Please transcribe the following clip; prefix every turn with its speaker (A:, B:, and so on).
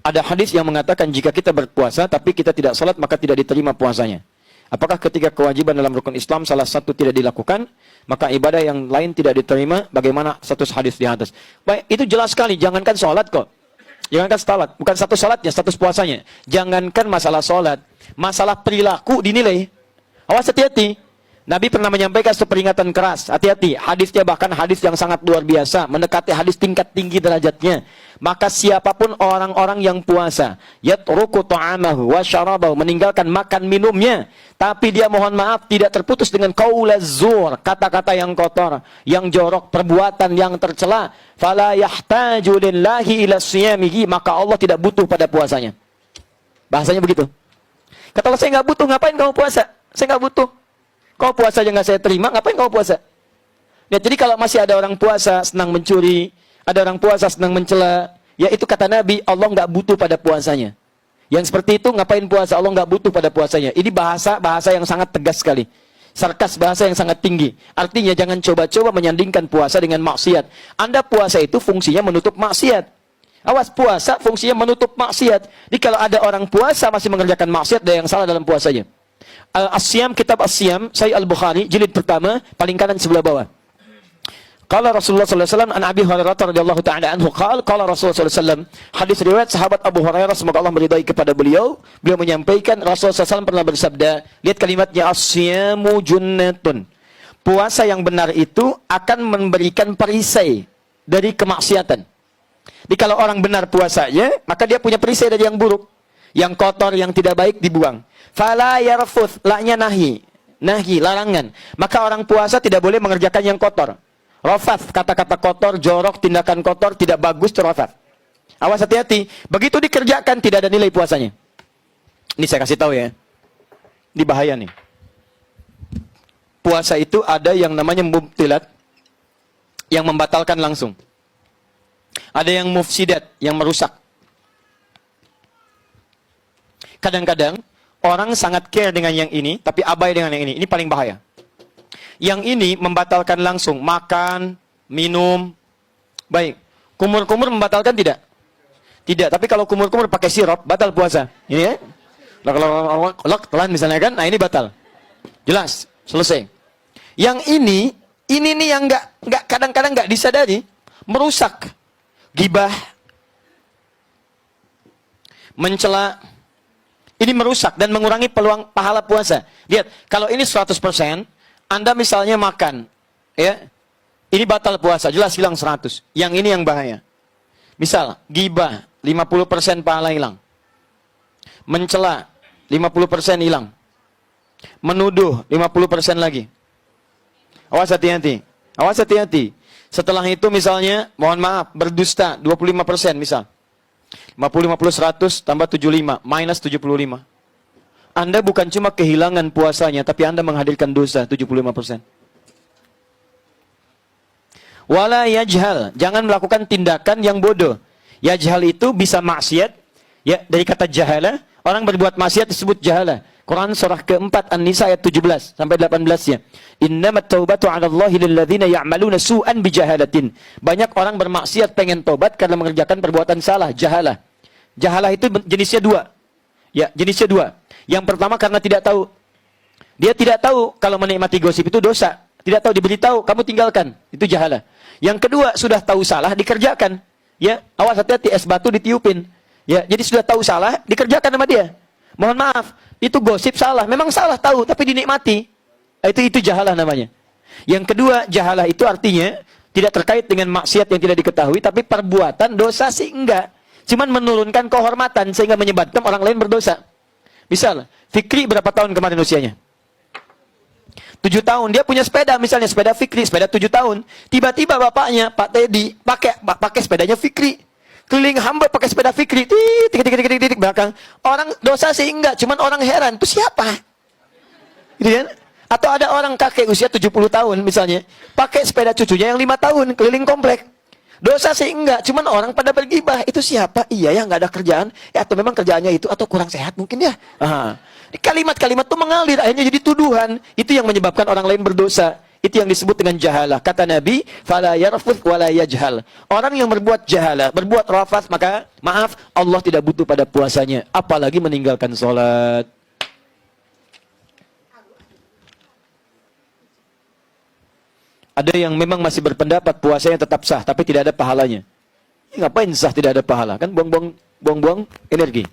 A: Ada hadis yang mengatakan jika kita berpuasa tapi kita tidak salat maka tidak diterima puasanya. Apakah ketika kewajiban dalam rukun Islam salah satu tidak dilakukan, maka ibadah yang lain tidak diterima? Bagaimana status hadis di atas? Baik, itu jelas sekali. Jangankan salat kok. Jangankan salat, bukan status salatnya, status puasanya. Jangankan masalah salat, masalah perilaku dinilai. Awas, hati-hati. Nabi pernah menyampaikan peringatan keras, hati-hati, hadisnya bahkan hadis yang sangat luar biasa, mendekati hadis tingkat tinggi derajatnya. Maka siapapun orang-orang yang puasa, yatruku ta'amahu wa syarabahu, meninggalkan makan minumnya, tapi dia mohon maaf tidak terputus dengan qaulaz zur, kata-kata yang kotor, yang jorok, perbuatan yang tercela, fala yahtaju lillahi ila siyamihi, maka Allah tidak butuh pada puasanya. Bahasanya begitu. Kata Allah, saya nggak butuh, ngapain kamu puasa? Saya nggak butuh. Kau puasa aja nggak saya terima, ngapain kau puasa? Ya, jadi kalau masih ada orang puasa senang mencuri, ada orang puasa senang mencela, ya itu kata Nabi, Allah nggak butuh pada puasanya. Yang seperti itu ngapain puasa? Allah nggak butuh pada puasanya. Ini bahasa yang sangat tegas sekali. Sarkas, bahasa yang sangat tinggi. Artinya jangan coba-coba menyandingkan puasa dengan maksiat. Anda puasa itu fungsinya menutup maksiat. Awas, puasa fungsinya menutup maksiat. Jadi kalau ada orang puasa masih mengerjakan maksiat, ada yang salah dalam puasanya. Al-Asyam, kitab Asyam, Sahih Al-Bukhari, jilid pertama, paling kanan sebelah bawah. Qala Rasulullah sallallahu alaihi wasallam an Abi Hurairah radhiyallahu ta'ala anhu qala Rasulullah sallallahu alaihi wasallam, hadis riwayat sahabat Abu Hurairah semoga Allah meridai kepada beliau menyampaikan Rasulullah sallallahu alaihi wasallam pernah bersabda, lihat kalimatnya, asyamu junnatun. Puasa yang benar itu akan memberikan perisai dari kemaksiatan. Jadi kalau orang benar puasanya, maka dia punya perisai dari yang buruk. Yang kotor, yang tidak baik dibuang. Fala yarfuth, la-nya nahi, larangan. Maka orang puasa tidak boleh mengerjakan yang kotor. Rafath, kata-kata kotor, jorok, tindakan kotor, tidak bagus itu rafath. Awas, hati-hati. Begitu dikerjakan tidak ada nilai puasanya. Ini saya kasih tahu ya. Ini bahaya nih. Puasa itu ada yang namanya mubtilat, yang membatalkan langsung. Ada yang mufsidat, yang merusak. Kadang-kadang orang sangat care dengan yang ini, tapi abai dengan yang ini. Ini paling bahaya. Yang ini membatalkan langsung. Makan, minum. Baik. Kumur-kumur membatalkan tidak? Tidak. Tapi kalau kumur-kumur pakai sirup, batal puasa. Ini ya. Telan misalnya kan. Nah ini batal. Jelas. Selesai. Yang ini nih yang nggak kadang-kadang nggak disadari. Merusak. Gibah. Mencela. Ini merusak dan mengurangi peluang pahala puasa. Lihat, kalau ini 100%, Anda misalnya makan, ya, ini batal puasa, jelas hilang 100. Yang ini yang bahaya. Misal, gibah, 50% pahala hilang. Mencela, 50% hilang. Menuduh, 50% lagi. Awas hati-hati. Awas hati-hati. Setelah itu misalnya, mohon maaf, berdusta, 25% misal. 50, 100, tambah 75, minus 75. Anda bukan cuma kehilangan puasanya, tapi Anda menghadirkan dosa 75%. Wala yajhal, jangan melakukan tindakan yang bodoh. Yajhal itu bisa maksiat, ya dari kata jahala, orang berbuat maksiat disebut jahala. Quran surah keempat An-Nisa ayat 17 sampai 18-nya. Innamat taubatu 'ala Allahi lil ladzina ya'maluna su'an bijahalatin. Banyak orang bermaksiat pengen tobat karena mengerjakan perbuatan salah, jahalah. Jahalah itu jenisnya dua. Ya, jenisnya dua. Yang pertama karena tidak tahu. Dia tidak tahu kalau menikmati gosip itu dosa. Tidak tahu, diberitahu, kamu tinggalkan. Itu jahalah. Yang kedua, sudah tahu salah, dikerjakan. Ya, awas hati-hati, es batu ditiupin. Ya, jadi sudah tahu salah, dikerjakan sama dia. Mohon maaf, itu gosip salah. Memang salah tahu, tapi dinikmati. Itu jahalah namanya. Yang kedua, jahalah itu artinya tidak terkait dengan maksiat yang tidak diketahui, tapi perbuatan dosa sih enggak. Cuman menurunkan kehormatan sehingga menyebabkan orang lain berdosa. Misal, Fikri berapa tahun kemarin usianya? 7 tahun. Dia punya sepeda, misalnya sepeda Fikri, sepeda 7 tahun. Tiba-tiba bapaknya, Pak Teddy, pakai sepedanya Fikri. Keliling Hamburg pakai sepeda Fikri, titik belakang. Orang dosa sih enggak, cuman orang heran, itu siapa? Gitu kan? Atau ada orang kakek usia 70 tahun misalnya, pakai sepeda cucunya yang 5 tahun, keliling komplek. Dosa sih enggak, cuman orang pada bergibah, itu siapa? Iya ya, nggak ada kerjaan, ya atau memang kerjaannya itu, atau kurang sehat mungkin ya. Kalimat-kalimat itu mengalir, akhirnya jadi tuduhan. Itu yang menyebabkan orang lain berdosa. Itu yang disebut dengan jahalah. Kata Nabi, fala yarfuth wala yajhal. Orang yang berbuat jahalah, berbuat rafath, maka maaf, Allah tidak butuh pada puasanya, apalagi meninggalkan salat. Ada yang memang masih berpendapat puasanya tetap sah, tapi tidak ada pahalanya. Ngapain sah tidak ada pahala? Kan buang-buang energi.